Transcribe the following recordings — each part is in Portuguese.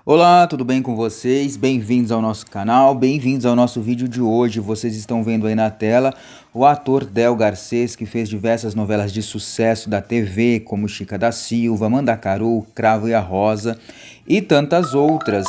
Olá, tudo bem com vocês? Bem-vindos ao nosso canal, bem-vindos ao nosso vídeo de hoje. Vocês estão vendo aí na tela o ator Del Garcês, que fez diversas novelas de sucesso da TV, como Chica da Silva, Mandacaru, Cravo e a Rosa e tantas outras.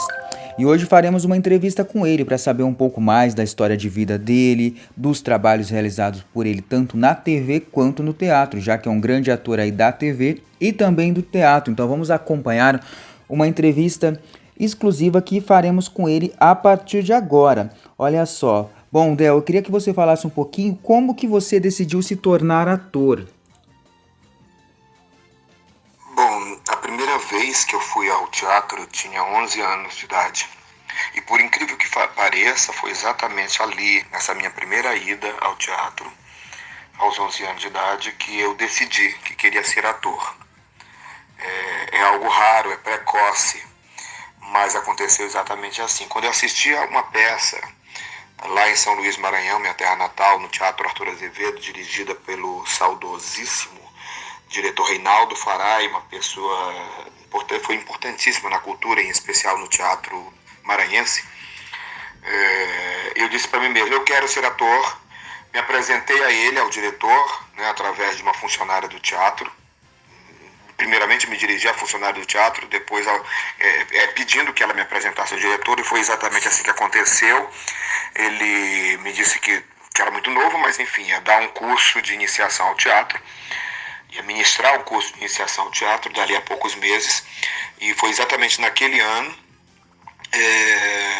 E hoje faremos uma entrevista com ele para saber um pouco mais da história de vida dele, dos trabalhos realizados por ele tanto na TV quanto no teatro, já que é um grande ator aí da TV e também do teatro. Então vamos acompanhar uma entrevista exclusiva que faremos com ele a partir de agora. Olha só. Bom, Del, eu queria que você falasse um pouquinho como que você decidiu se tornar ator. Bom, a primeira vez que eu fui ao teatro eu tinha 11 anos de idade. E por incrível que pareça, foi exatamente ali, nessa minha primeira ida ao teatro, aos 11 anos de idade, que eu decidi que queria ser ator. É algo raro, é precoce, mas aconteceu exatamente assim. Quando eu assisti a uma peça lá em São Luís Maranhão, minha terra natal, no Teatro Arthur Azevedo, dirigida pelo saudosíssimo diretor Reinaldo Farai, uma pessoa foi importantíssima na cultura, em especial no teatro maranhense. Eu disse para mim mesmo, eu quero ser ator. Me apresentei a ele, ao diretor, né, através de uma funcionária do teatro. Primeiramente me dirigi à funcionária do teatro, depois pedindo que ela me apresentasse ao diretor, e foi exatamente assim que aconteceu. Ele me disse que era muito novo, mas enfim, ia dar um curso de iniciação ao teatro, ia ministrar um curso de iniciação ao teatro dali a poucos meses, e foi exatamente naquele ano,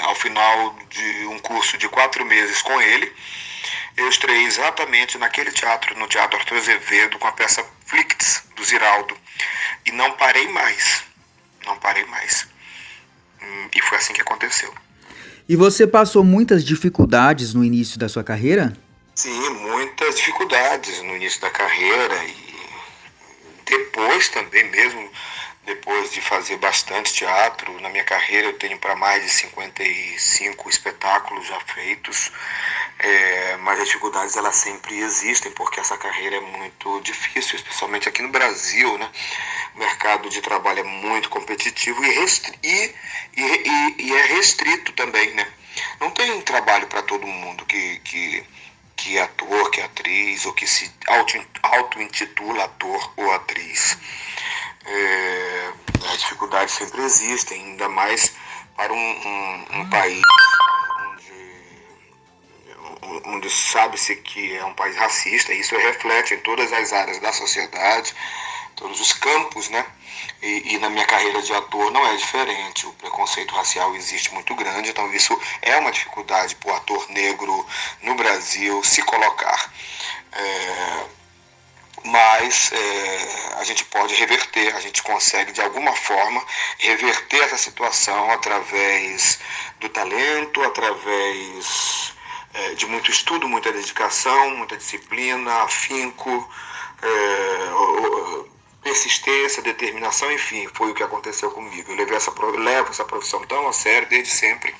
ao final de um curso de 4 meses com ele, eu estreiei exatamente naquele teatro, no Teatro Arthur Azevedo, com a peça Flicts, do Ziraldo. E não parei mais. E foi assim que aconteceu. E você passou muitas dificuldades no início da sua carreira? Sim, muitas dificuldades no início da carreira e depois também, mesmo depois de fazer bastante teatro. Na minha carreira eu tenho para mais de 55 espetáculos já feitos. Mas as dificuldades elas sempre existem, porque essa carreira é muito difícil, especialmente aqui no Brasil, né? O mercado de trabalho é muito competitivo e é restrito também, né? Não tem trabalho para todo mundo que é ator, que é atriz, ou que se auto-intitula ator ou atriz. As dificuldades sempre existem, ainda mais para um país onde sabe-se que é um país racista, e isso reflete em todas as áreas da sociedade, todos os campos, né? E na minha carreira de ator não é diferente. O preconceito racial existe muito grande, então isso é uma dificuldade para o ator negro no Brasil se colocar. Mas a gente pode reverter, a gente consegue de alguma forma reverter essa situação através do talento, através de muito estudo, muita dedicação, muita disciplina, afinco, persistência, determinação, enfim, foi o que aconteceu comigo. Eu levo essa profissão tão a sério desde sempre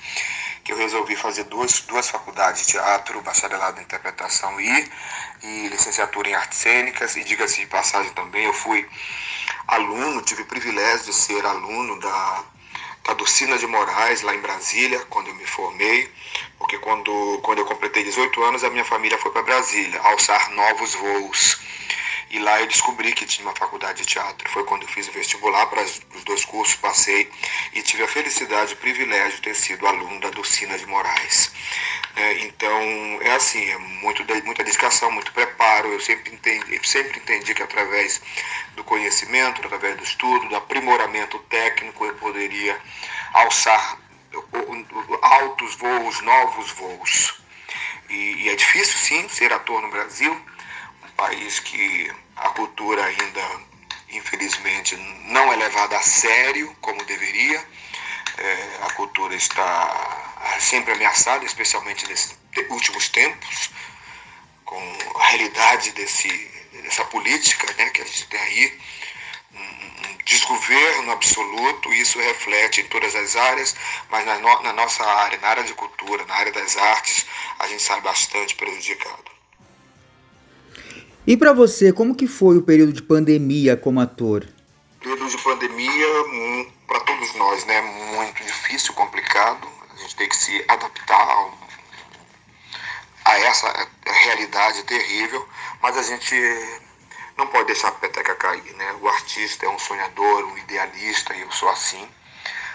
que eu resolvi fazer duas faculdades de teatro, bacharelado em interpretação e licenciatura em artes cênicas. E diga-se de passagem também, eu fui aluno, tive o privilégio de ser aluno da Dulcina de Moraes, lá em Brasília, quando eu me formei, porque quando eu completei 18 anos, a minha família foi para Brasília, alçar novos voos. E lá eu descobri que tinha uma faculdade de teatro. Foi quando eu fiz o vestibular para os 2 cursos, passei e tive a felicidade e o privilégio de ter sido aluno da Dulcina de Moraes. Então, é assim, é muita dedicação, muito preparo. Eu sempre entendi que através do conhecimento, através do estudo, do aprimoramento técnico, eu poderia alçar altos voos, novos voos. E é difícil, sim, ser ator no Brasil, um país que a cultura ainda, infelizmente, não é levada a sério como deveria. A cultura está sempre ameaçada, especialmente nesses últimos tempos, com a realidade dessa política, né, que a gente tem aí, um desgoverno absoluto. Isso reflete em todas as áreas, mas na nossa área, na área de cultura, na área das artes, a gente sai bastante prejudicado. E para você, como que foi o período de pandemia como ator? Período de pandemia, para todo todos nós, né? Muito difícil, complicado. A gente tem que se adaptar a essa realidade terrível, mas a gente não pode deixar a peteca cair, né? O artista é um sonhador, um idealista, e eu sou assim.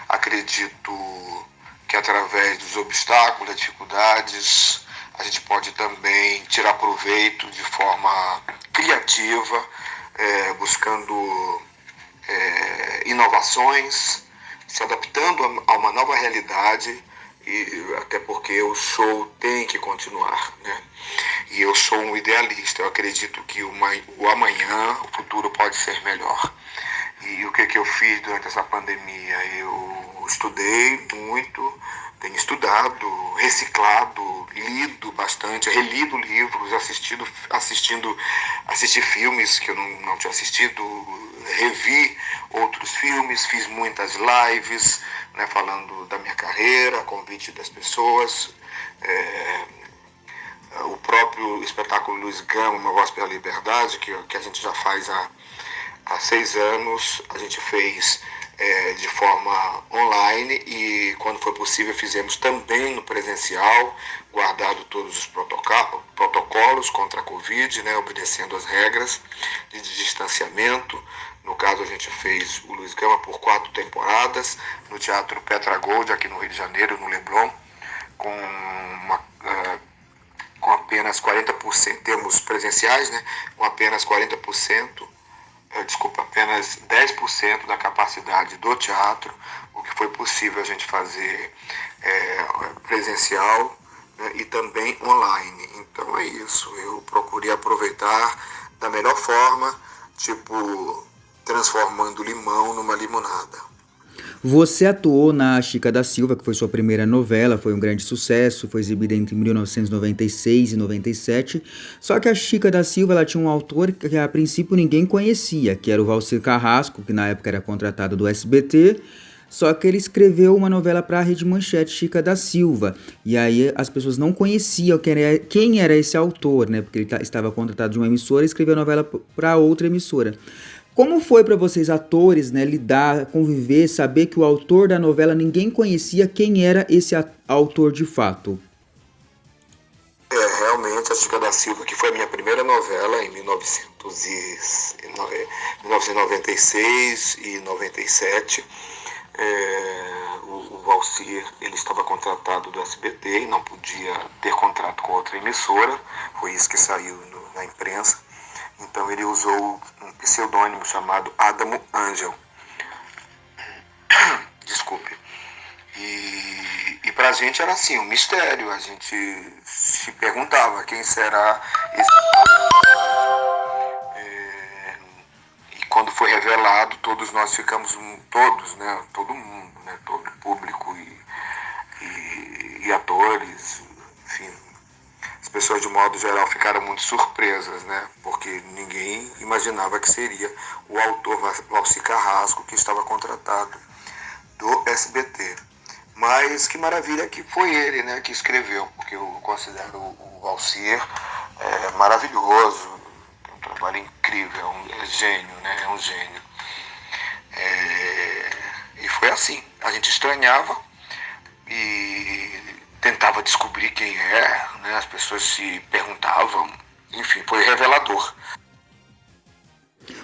Acredito que através dos obstáculos, das dificuldades, a gente pode também tirar proveito de forma criativa, buscando inovações, se adaptando a uma nova realidade, e até porque o show tem que continuar, né? E eu sou um idealista, eu acredito que o amanhã, o futuro pode ser melhor. E o que eu fiz durante essa pandemia? Eu estudei muito, tenho estudado, reciclado, lido bastante, relido livros, assisti filmes que eu não tinha assistido, revi outros filmes, fiz muitas lives, né, falando da minha carreira, a convite das pessoas. O próprio espetáculo Luiz Gama, Uma Voz pela Liberdade, que a gente já faz há 6 anos, a gente fez de forma online, e quando foi possível fizemos também no presencial, guardado todos os protocolos contra a Covid, né, obedecendo as regras de distanciamento. No caso, a gente fez o Luiz Gama por 4 temporadas no Teatro Petra Gold, aqui no Rio de Janeiro, no Leblon, com apenas 40%, termos presenciais, né, com apenas 10% da capacidade do teatro, o que foi possível a gente fazer presencial, né, e também online. Então é isso, eu procurei aproveitar da melhor forma, transformando limão numa limonada. Você atuou na Chica da Silva, que foi sua primeira novela, foi um grande sucesso, foi exibida entre 1996 e 97, só que a Chica da Silva ela tinha um autor que a princípio ninguém conhecia, que era o Valcir Carrasco, que na época era contratado do SBT, só que ele escreveu uma novela para a Rede Manchete, Chica da Silva, e aí as pessoas não conheciam quem era esse autor, né, porque ele estava contratado de uma emissora e escreveu a novela para outra emissora. Como foi para vocês, atores, né, lidar, conviver, saber que o autor da novela ninguém conhecia quem era esse autor de fato? Realmente, a Chica da Silva, que foi a minha primeira novela em 1996 e 97, o Valcir, ele estava contratado do SBT e não podia ter contrato com outra emissora, foi isso que saiu na imprensa. Então ele usou um pseudônimo chamado Adamo Angel. Desculpe. E pra gente era assim, um mistério. A gente se perguntava quem será esse. E quando foi revelado, todos nós ficamos, né? Todo mundo, né? Todo o público e atores, enfim. As pessoas, de modo geral, ficaram muito surpresas, né? Porque ninguém imaginava que seria o autor Valcir Carrasco, que estava contratado do SBT. Mas que maravilha que foi ele, né, que escreveu, porque eu considero o Valcir maravilhoso, um trabalho incrível, é gênio, né? É um gênio. E foi assim, a gente estranhava e tentava descobrir quem é, né? As pessoas se perguntavam, enfim, foi revelador.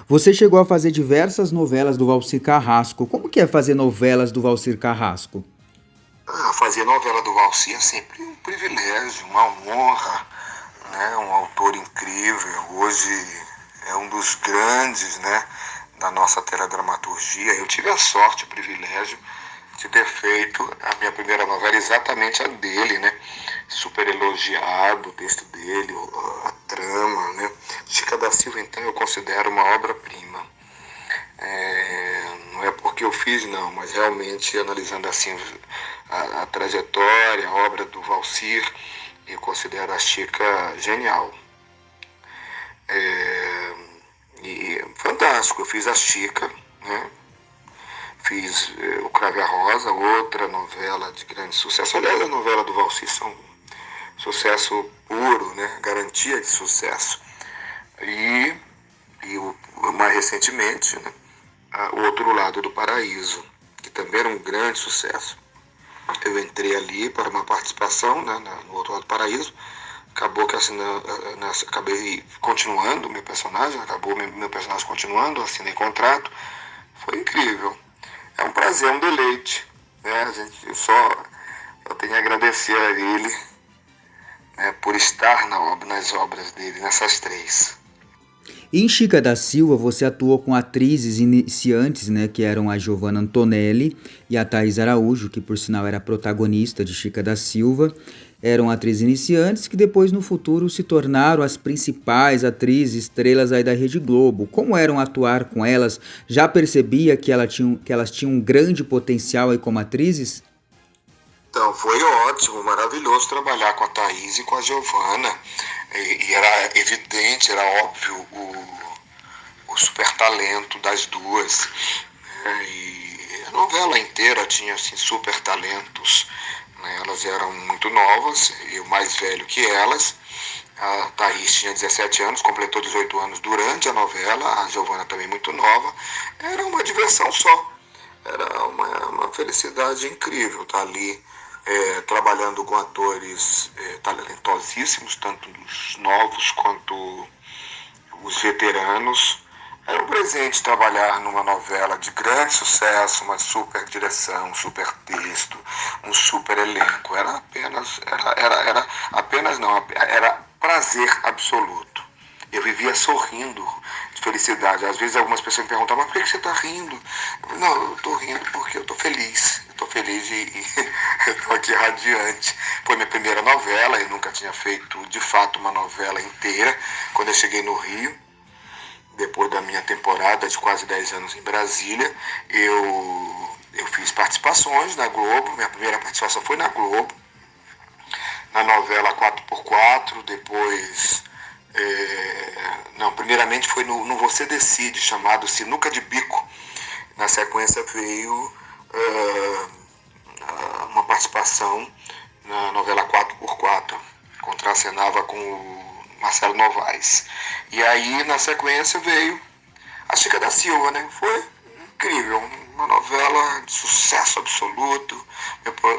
Você chegou a fazer diversas novelas do Valcir Carrasco. Como que é fazer novelas do Valcir Carrasco? Fazer novela do Valcir é sempre um privilégio, uma honra, né? Um autor incrível, hoje é um dos grandes, né, da nossa teledramaturgia. Eu tive a sorte, o privilégio de ter feito a minha primeira novela, exatamente a dele, né? Super elogiado o texto dele, a trama, né? Chica da Silva, então, eu considero uma obra-prima. Não é porque eu fiz, não, mas realmente, analisando assim a trajetória, a obra do Valcir, eu considero a Chica genial. E fantástico, eu fiz a Chica, né? Fiz o Crave a Rosa, outra novela de grande sucesso. Aliás, a novela do Valcir são sucesso puro, né? Garantia de sucesso. E mais recentemente, né? O Outro Lado do Paraíso. que também era um grande sucesso. Eu entrei ali para uma participação, né, no Outro Lado do Paraíso. Acabou que acabei continuando meu personagem, acabou meu personagem continuando, assinei contrato. Foi incrível. É um prazer, é um deleite, né? Eu tenho a agradecer a ele, né, por estar nas obras dele, nessas 3. Em Chica da Silva, você atuou com atrizes iniciantes, né, que eram a Giovanna Antonelli e a Thaís Araújo, que por sinal era a protagonista de Chica da Silva. Eram atrizes iniciantes que depois no futuro se tornaram as principais atrizes, estrelas aí da Rede Globo. Como eram atuar com elas? Já percebia que elas tinham um grande potencial aí como atrizes? Então, foi ótimo, maravilhoso trabalhar com a Thaís e com a Giovanna. E era evidente, era óbvio o super talento das duas. E a novela inteira tinha assim, super talentos. Né? Elas eram muito novas, eu mais velho que elas. A Thaís tinha 17 anos, completou 18 anos durante a novela, a Giovanna também muito nova. Era uma diversão só. Era uma felicidade incrível estar ali trabalhando com atores talentosíssimos, tanto os novos quanto os veteranos. Era um presente trabalhar numa novela de grande sucesso, uma super direção, um super texto, um super elenco. Era prazer absoluto. Eu vivia sorrindo de felicidade. Às vezes algumas pessoas me perguntavam, mas por que você está rindo? Eu falei, não, eu estou rindo porque eu estou feliz. Eu estou feliz e estou aqui radiante. Foi minha primeira novela, eu nunca tinha feito de fato uma novela inteira. Quando eu cheguei no Rio, depois da minha temporada de quase 10 anos em Brasília, eu fiz participações na Globo. Minha primeira participação foi na Globo, na novela 4x4, depois... primeiramente foi no Você Decide, chamado Sinuca de Bico. Na sequência veio uma participação na novela 4x4, contracenava com o Marcelo Novaes. E aí, na sequência, veio a Chica da Silva, né? Foi incrível, uma novela de sucesso absoluto.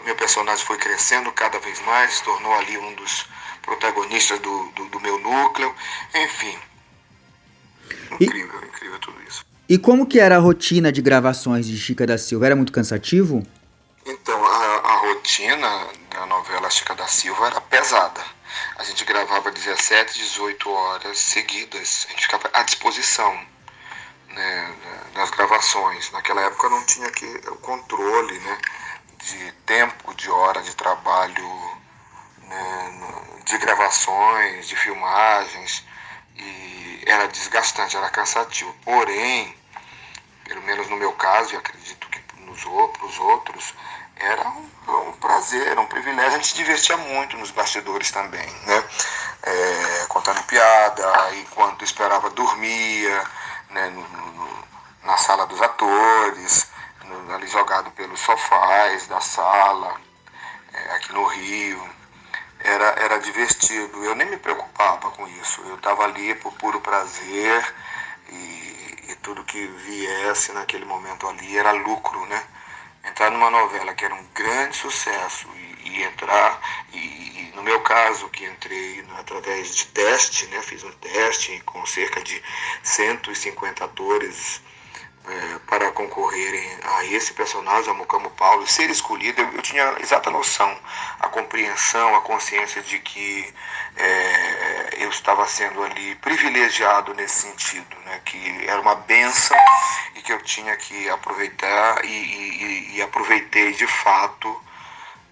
Meu personagem foi crescendo cada vez mais, se tornou ali um dos protagonistas do meu núcleo, enfim. Incrível tudo isso. E como que era a rotina de gravações de Chica da Silva? Era muito cansativo? Então, a rotina da novela Chica da Silva era pesada. A gente gravava 17, 18 horas seguidas. A gente ficava à disposição, né, das gravações. Naquela época não tinha o controle, né, de tempo, de hora de trabalho, né, de gravações, de filmagens. E era desgastante, era cansativo. Porém, pelo menos no meu caso, e acredito que para os outros, era um prazer, era um privilégio. A gente se divertia muito nos bastidores também, né? Contando piada, enquanto esperava dormia, né? Na sala dos atores, ali jogado pelos sofás da sala, aqui no Rio. Era divertido, eu nem me preocupava com isso, eu estava ali por puro prazer e tudo que viesse naquele momento ali era lucro, né? Entrar numa novela que era um grande sucesso e no meu caso, que entrei através de teste, né? Fiz um teste com cerca de 150 atores para concorrerem a esse personagem, a Mucamo Paulo, ser escolhido, eu tinha exata noção, a compreensão, a consciência de que eu estava sendo ali privilegiado nesse sentido, né, que era uma bênção e que eu tinha que aproveitar e aproveitei de fato,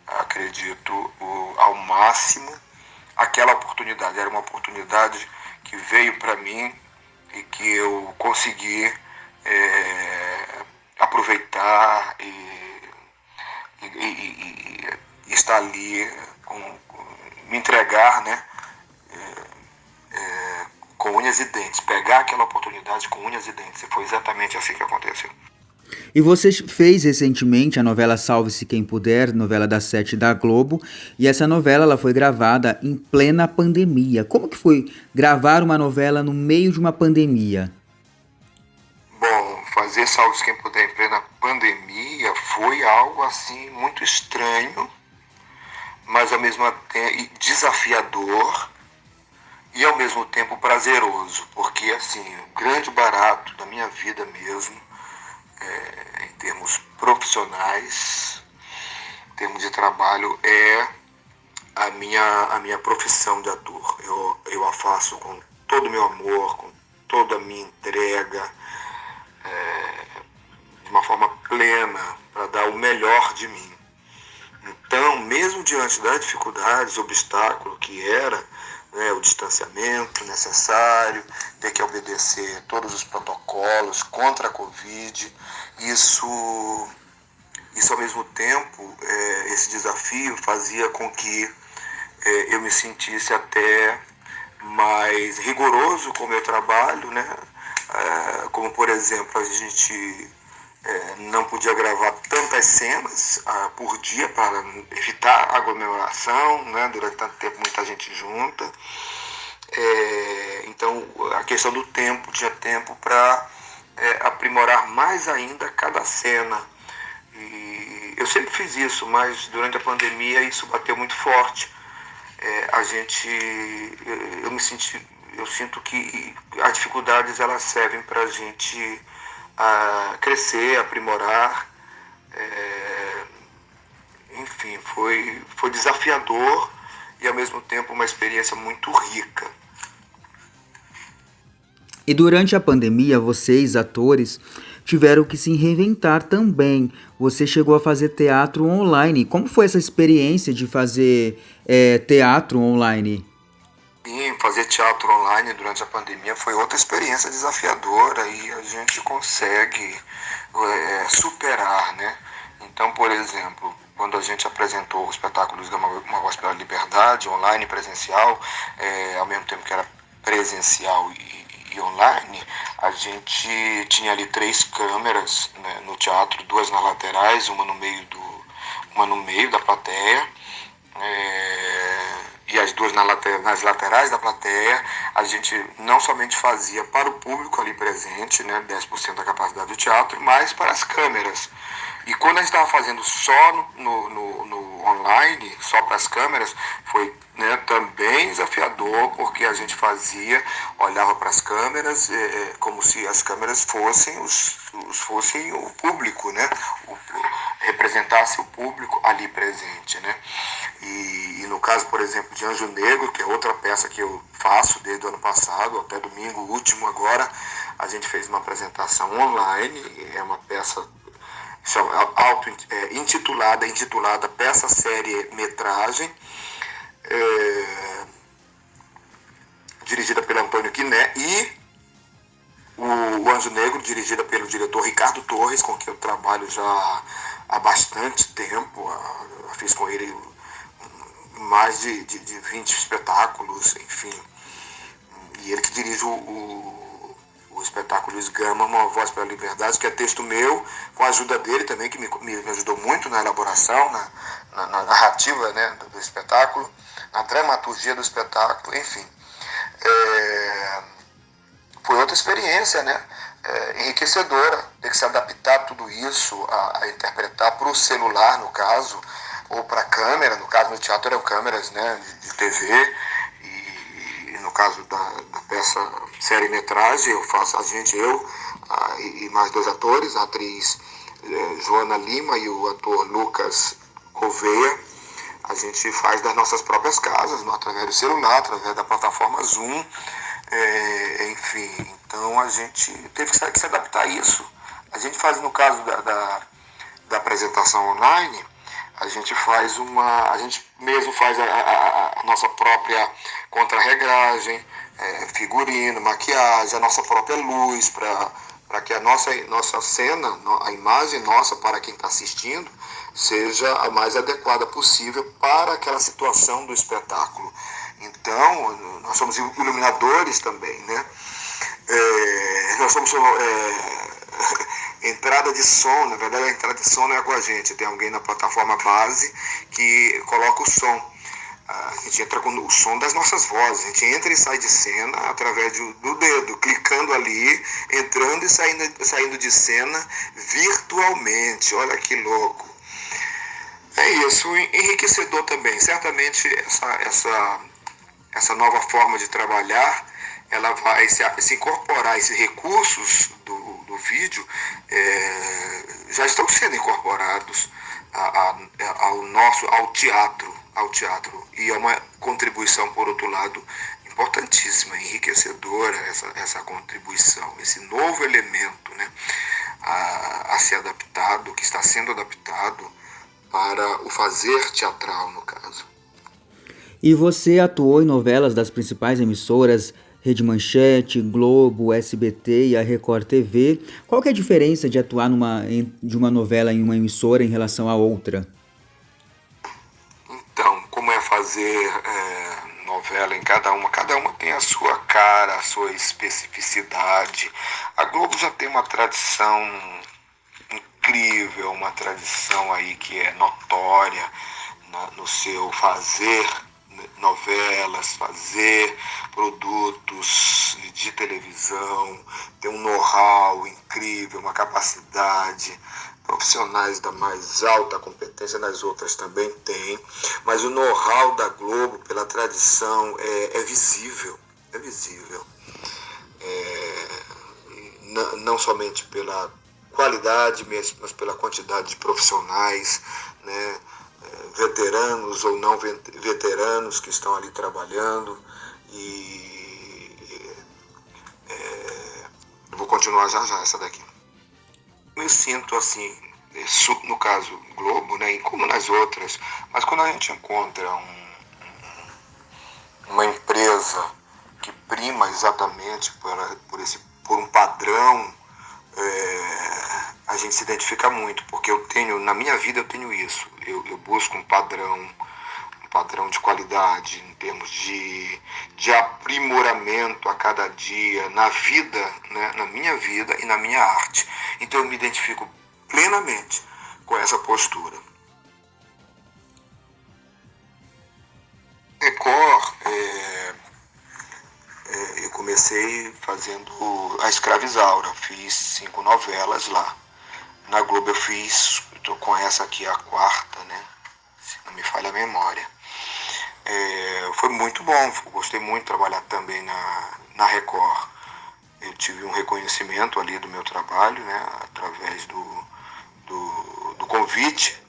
acredito, ao máximo aquela oportunidade. Era uma oportunidade que veio para mim e que eu consegui aproveitar e estar ali, me entregar, né, com unhas e dentes, pegar aquela oportunidade com unhas e dentes. E foi exatamente assim que aconteceu. E você fez recentemente a novela Salve-se Quem Puder, novela das 7 da Globo, e essa novela ela foi gravada em plena pandemia. Como que foi gravar uma novela no meio de uma pandemia? Bom, fazer Salve Quem Puder em plena pandemia foi algo assim muito estranho, mas ao mesmo tempo desafiador e ao mesmo tempo prazeroso, porque assim, o grande barato da minha vida mesmo, em termos profissionais, em termos de trabalho, é a minha profissão de ator. Eu a faço com todo o meu amor, com toda a minha entrega, de uma forma plena, para dar o melhor de mim. Então, mesmo diante das dificuldades, obstáculo que era, né, o distanciamento necessário, ter que obedecer todos os protocolos contra a Covid, isso ao mesmo tempo, esse desafio fazia com que eu me sentisse até mais rigoroso com o meu trabalho, né? Como, por exemplo, a gente não podia gravar tantas cenas por dia para evitar aglomeração, né? Durante tanto tempo muita gente junta. Então a questão do tempo, tinha tempo para aprimorar mais ainda cada cena. E eu sempre fiz isso, mas durante a pandemia isso bateu muito forte. Eu sinto que as dificuldades elas servem para a gente crescer, aprimorar. Enfim, foi desafiador e ao mesmo tempo uma experiência muito rica. E durante a pandemia, vocês, atores, tiveram que se reinventar também. Você chegou a fazer teatro online. Como foi essa experiência de fazer teatro online? Sim, fazer teatro online durante a pandemia foi outra experiência desafiadora e a gente consegue superar, né? Então, por exemplo, quando a gente apresentou o espetáculo Uma Voz pela Liberdade, online e presencial, ao mesmo tempo que era presencial e online, a gente tinha ali 3 câmeras, né, no teatro, 2 nas laterais, uma no meio da plateia, e as 2 nas laterais da plateia. A gente não somente fazia para o público ali presente, né, 10% da capacidade do teatro, mas para as câmeras. E quando a gente estava fazendo só no online, só para as câmeras, foi, né, também desafiador, porque a gente olhava para as câmeras como se as câmeras fossem o público, né? Representasse o público ali presente, né? E no caso, por exemplo, de Anjo Negro, que é outra peça que eu faço desde o ano passado, até domingo último agora, a gente fez uma apresentação online, é uma peça intitulada Peça Série Metragem, dirigida pelo Antônio Quiné, e o Anjo Negro, dirigida pelo diretor Ricardo Torres, com quem eu trabalho já há bastante tempo. Eu fiz com ele mais de 20 espetáculos, enfim. E ele que dirige o espetáculo Esgama, Uma Voz pela Liberdade, que é texto meu, com a ajuda dele também, que me ajudou muito na elaboração, na narrativa, né, do espetáculo, na dramaturgia do espetáculo, enfim. Foi outra experiência, né, enriquecedora, ter que se adaptar a tudo isso, a interpretar para o celular, no caso, ou para a câmera. No caso, no teatro eram câmeras, né, de TV, e no caso da peça série-metragem, eu e mais 2 atores, a atriz Joana Lima e o ator Lucas Gouveia. A gente faz das nossas próprias casas, através do celular, através da plataforma Zoom, enfim. Então a gente teve que se adaptar a isso. A gente faz, no caso da apresentação online, a gente mesmo faz a nossa própria contra-regragem, figurino, maquiagem, a nossa própria luz, para que a nossa cena, a imagem nossa para quem está assistindo, seja a mais adequada possível para aquela situação do espetáculo. Então, nós somos iluminadores também, né? Nós somos entrada de som. Na verdade, a entrada de som não é com a gente, tem alguém na plataforma base que coloca o som. a gente entra com o som das nossas vozes, a gente entra e sai de cena através do dedo, clicando ali, entrando e saindo de cena virtualmente. Olha que louco. É isso, enriquecedor também. Certamente essa nova forma de trabalhar, ela vai se incorporar, esses recursos do vídeo já estão sendo incorporados ao teatro, e é uma contribuição, por outro lado, importantíssima, enriquecedora, essa contribuição, esse novo elemento, né, a ser adaptado, que está sendo adaptado para o fazer teatral, no caso. E você atuou em novelas das principais emissoras Rede Manchete, Globo, SBT e a Record TV. Qual que é a diferença de atuar de uma novela em uma emissora em relação à outra? Então, como é fazer novela em cada uma tem a sua cara, a sua especificidade. A Globo já tem uma tradição incrível, uma tradição aí que é notória no seu fazer novelas, fazer produtos de televisão, tem um know-how incrível, uma capacidade, profissionais da mais alta competência, nas outras também tem, mas o know-how da Globo, pela tradição, é visível, não somente pela qualidade, mas pela quantidade de profissionais, né, veteranos ou não veteranos que estão ali trabalhando, e eu vou continuar já essa daqui. Me sinto assim, no caso Globo, né, como nas outras, mas quando a gente encontra uma empresa que prima exatamente por um padrão, a gente se identifica muito, porque na minha vida eu tenho isso, eu busco um padrão de qualidade em termos de aprimoramento a cada dia na vida, né, na minha vida e na minha arte. Então eu me identifico plenamente com essa postura. Record, eu comecei fazendo a Escravizaura, fiz 5 novelas lá. Na Globo eu estou com essa aqui a 4ª, né? Se não me falha a memória. Foi muito bom, gostei muito de trabalhar também na Record. Eu tive um reconhecimento ali do meu trabalho, né? Através do convite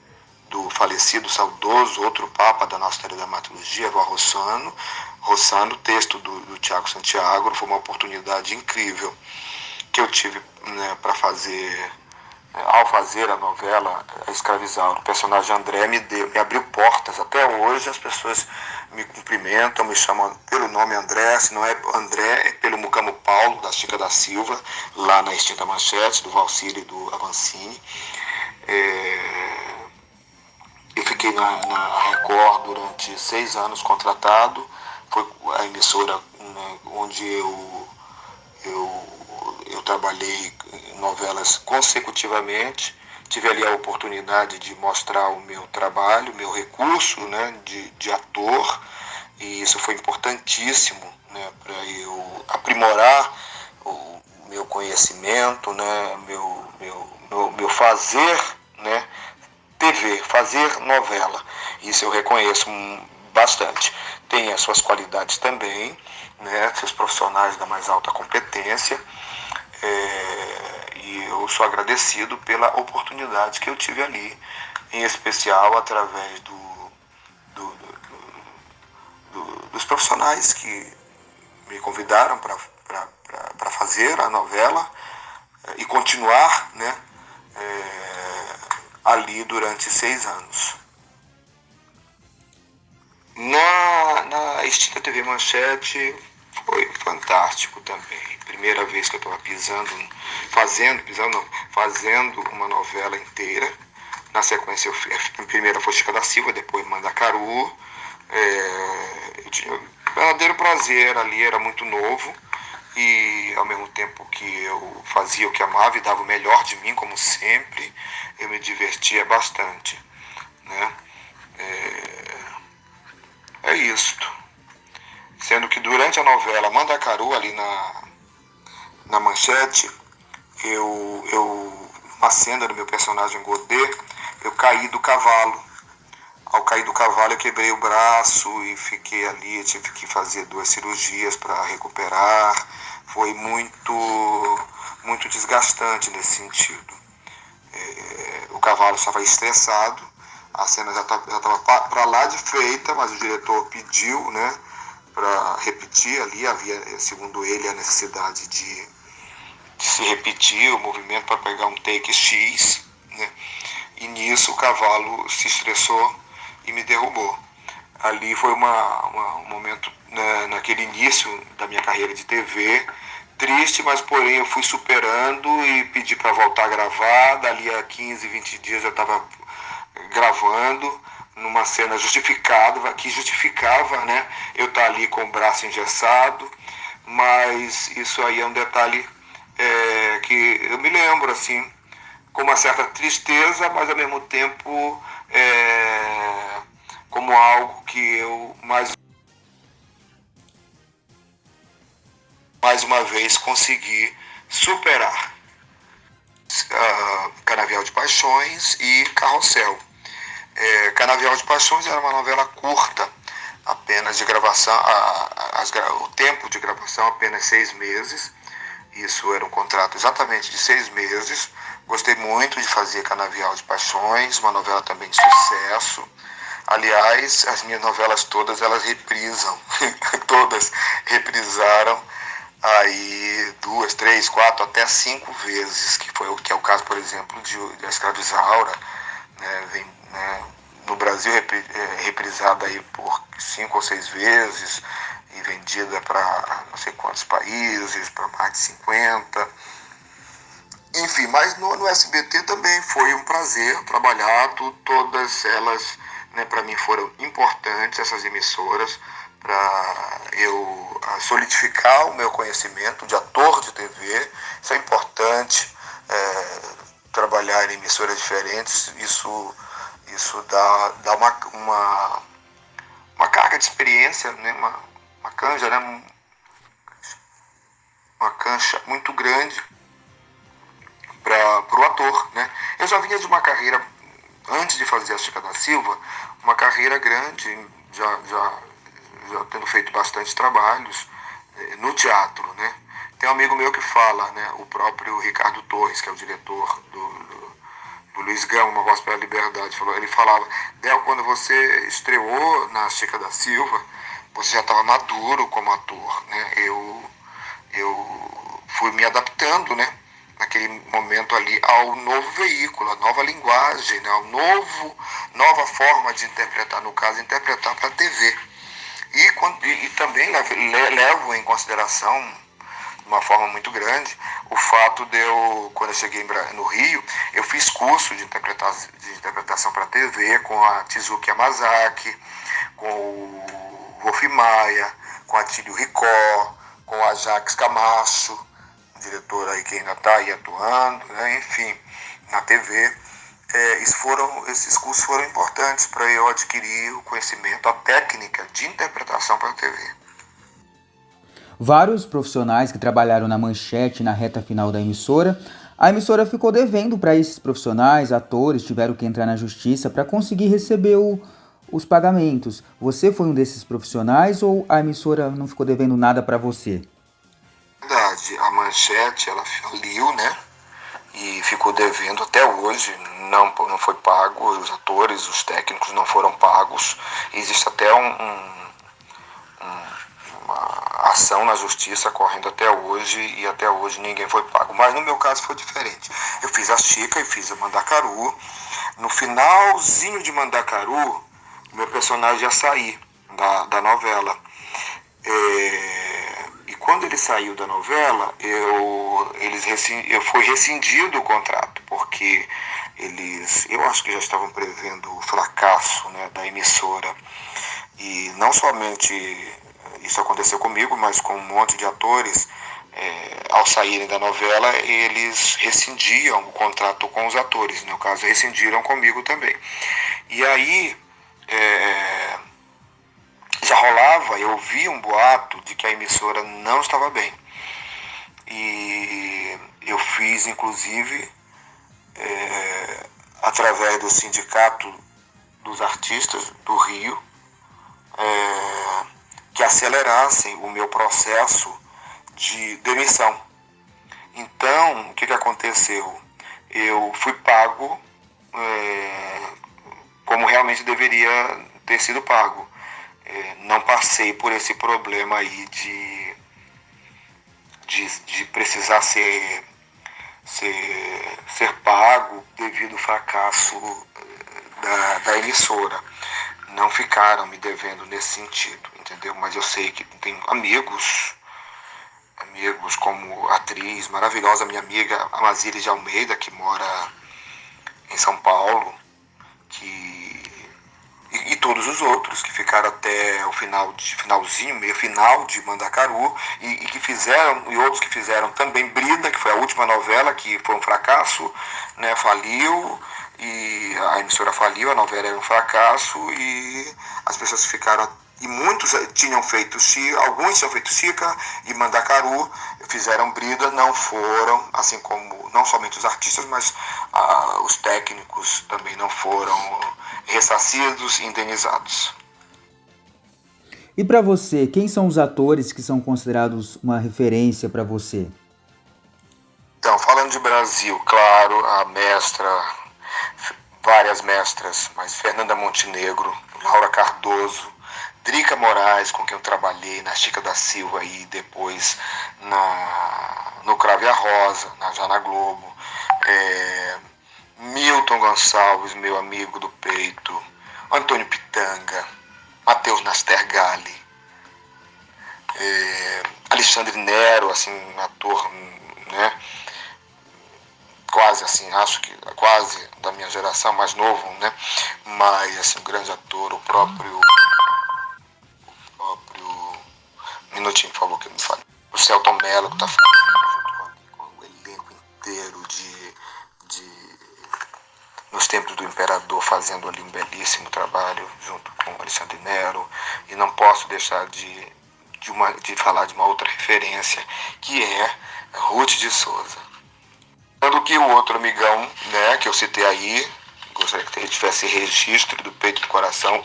do falecido, saudoso, outro papa da nossa dramaturgia, Val Rossano, texto do Tiago Santiago. Foi uma oportunidade incrível que eu tive, né, para fazer, ao fazer a novela A Escravizaura. O personagem André me abriu portas. Até hoje as pessoas me cumprimentam, me chamam pelo nome André. Se não é André, é pelo Mucamo Paulo, da Chica da Silva, lá na extinta Manchete, do Valcírio e do Avancini. Eu fiquei na Record durante 6 anos contratado. Foi a emissora, né, onde eu trabalhei em novelas consecutivamente. Tive ali a oportunidade de mostrar o meu trabalho, meu recurso, né, de ator, e isso foi importantíssimo, né, para eu aprimorar o meu conhecimento, né, meu fazer, né, TV, fazer novela. Isso eu reconheço bastante. Tem as suas qualidades também, né, seus profissionais da mais alta competência, e eu sou agradecido pela oportunidade que eu tive ali, em especial através dos profissionais que me convidaram para fazer a novela e continuar, né, ali durante 6 anos. Na extinta TV Manchete foi fantástico também. Primeira vez que eu estava fazendo uma novela inteira. Na sequência, a primeira foi Chica da Silva, depois Mandacaru. Eu tinha um verdadeiro prazer ali, era muito novo. E ao mesmo tempo que eu fazia o que amava e dava o melhor de mim, como sempre, eu me divertia bastante, né? É isto. Sendo que durante a novela Mandacaru, ali na Manchete, uma cena do meu personagem Godet, eu caí do cavalo. Ao cair do cavalo eu quebrei o braço e fiquei ali, eu tive que fazer 2 cirurgias para recuperar. Foi muito desgastante nesse sentido. O cavalo estava estressado, a cena já estava para lá de feita, mas o diretor pediu, né, para repetir ali, havia, segundo ele, a necessidade de se repetir o movimento para pegar um take X, né, e nisso o cavalo se estressou e me derrubou. Ali foi um momento, né, naquele início da minha carreira de TV, triste, mas porém eu fui superando e pedi para voltar a gravar. Dali a 15, 20 dias eu estava gravando numa cena que justificava, né, eu estar ali com o braço engessado, mas isso aí é um detalhe que eu me lembro assim, com uma certa tristeza, mas ao mesmo tempo como algo que eu mais uma vez consegui superar. Canavial de Paixões e Carrossel. Canavial de Paixões era uma novela curta, apenas de gravação, o tempo de gravação apenas 6 meses. Isso era um contrato exatamente de 6 meses. Gostei muito de fazer Canavial de Paixões, uma novela também de sucesso. Aliás, as minhas novelas todas, elas reprisam, todas reprisaram aí 2, 3, 4, até 5 vezes, que é o caso, por exemplo, de A Escrava Isaura, né, no Brasil reprisada aí por 5 ou 6 vezes e vendida para não sei quantos países, para mais de 50. Enfim, mas no SBT também foi um prazer trabalhar, todas elas, né, para mim foram importantes, essas emissoras, para eu solidificar o meu conhecimento de ator de TV. Isso é importante, trabalhar em emissoras diferentes, isso dá uma carga de experiência, né, uma canja, né, uma cancha muito grande para o ator, né. Eu já vinha de uma carreira, antes de fazer a Chica da Silva, uma carreira grande, já tendo feito bastante trabalhos no teatro, né. Tem um amigo meu que fala, né, o próprio Ricardo Torres, que é o diretor do Luiz Gama, Uma Voz pela Liberdade, ele falava: Del, quando você estreou na Chica da Silva, você já estava maduro como ator, né. Eu fui me adaptando, né, naquele momento ali, ao novo veículo, à nova linguagem, né, nova forma de interpretar, no caso, interpretar para a TV. E também levo em consideração, de uma forma muito grande, o fato de quando eu cheguei no Rio, eu fiz curso de interpretação para TV com a Tizuki Yamazaki, com o Wolf Maia, com a Tílio Ricó, com a Jaques Camacho, diretor aí que ainda está aí atuando, né, enfim, na TV. Esses cursos foram importantes para eu adquirir o conhecimento, a técnica de interpretação para a TV. Vários profissionais que trabalharam na Manchete na reta final da emissora, a emissora ficou devendo para esses profissionais, atores, tiveram que entrar na justiça para conseguir receber os pagamentos. Você foi um desses profissionais ou a emissora não ficou devendo nada para você? Verdade, a Manchete, ela faliu, né? E ficou devendo até hoje, não foi pago, os atores, os técnicos não foram pagos. Existe até uma ação na justiça correndo até hoje, e até hoje ninguém foi pago. Mas no meu caso foi diferente. Eu fiz a Chica e fiz a Mandacaru. No finalzinho de Mandacaru, meu personagem ia sair da novela. E quando ele saiu da novela, eu fui rescindido o contrato, porque eu acho que já estavam prevendo o fracasso, né, da emissora. E não somente isso aconteceu comigo, mas com um monte de atores, ao saírem da novela, eles rescindiam o contrato com os atores. No caso, rescindiram comigo também. E aí, já rolava, eu vi um boato de que a emissora não estava bem. E eu fiz, inclusive, através do Sindicato dos Artistas do Rio, que acelerassem o meu processo de demissão. Então, o que aconteceu? Eu fui pago como realmente deveria ter sido pago. Não passei por esse problema aí de precisar ser pago devido ao fracasso da emissora. Não ficaram me devendo nesse sentido, entendeu? Mas eu sei que tem amigos como a atriz maravilhosa, minha amiga Amazília de Almeida, que mora em São Paulo, e todos os outros que ficaram até o meio final de Mandacaru, e outros que fizeram também Brida, que foi a última novela, que foi um fracasso, né, faliu, e a emissora faliu, a novela era um fracasso, e as pessoas ficaram, e muitos tinham feito alguns tinham feito Chica e Mandacaru, fizeram Brida, não foram, assim como não somente os artistas, mas os técnicos também não foram ressarcidos e indenizados. E para você, quem são os atores que são considerados uma referência para você? Então, falando de Brasil, claro, várias mestras, mas Fernanda Montenegro, Laura Cardoso, Drica Moraes, com quem eu trabalhei na Chica da Silva e depois no Crave a Rosa, já na Globo. Milton Gonçalves, meu amigo do peito, Antônio Pitanga, Matheus Nastergalli, Alexandre Nero, assim, um ator, né, quase assim, acho que quase da minha geração, mais novo, né, mas assim, um grande ator, o próprio minutinho, por favor, que eu me fale. O Celton Mello, que está falando junto com o elenco inteiro nos Templos do Imperador, fazendo ali um belíssimo trabalho junto com o Alexandre Nero. E não posso deixar de falar de uma outra referência, que é Ruth de Souza. Tanto que o outro amigão, né, que eu citei aí, gostaria que ele tivesse registro do peito e do coração,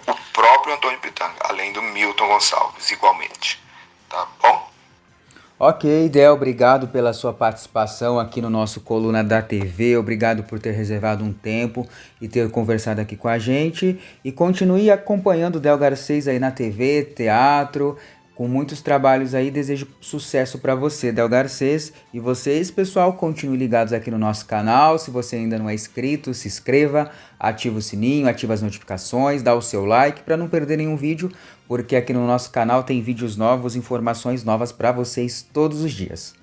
o próprio Antônio Pitanga, além do Milton Gonçalves, igualmente. Tá bom? Ok, Del, obrigado pela sua participação aqui no nosso Coluna da TV, obrigado por ter reservado um tempo e ter conversado aqui com a gente, e continue acompanhando o Del Garcês aí na TV, teatro, com muitos trabalhos aí. Desejo sucesso para você, Del Garcês, e vocês, pessoal, continuem ligados aqui no nosso canal. Se você ainda não é inscrito, se inscreva, ativa o sininho, ativa as notificações, dá o seu like para não perder nenhum vídeo, porque aqui no nosso canal tem vídeos novos, informações novas para vocês todos os dias.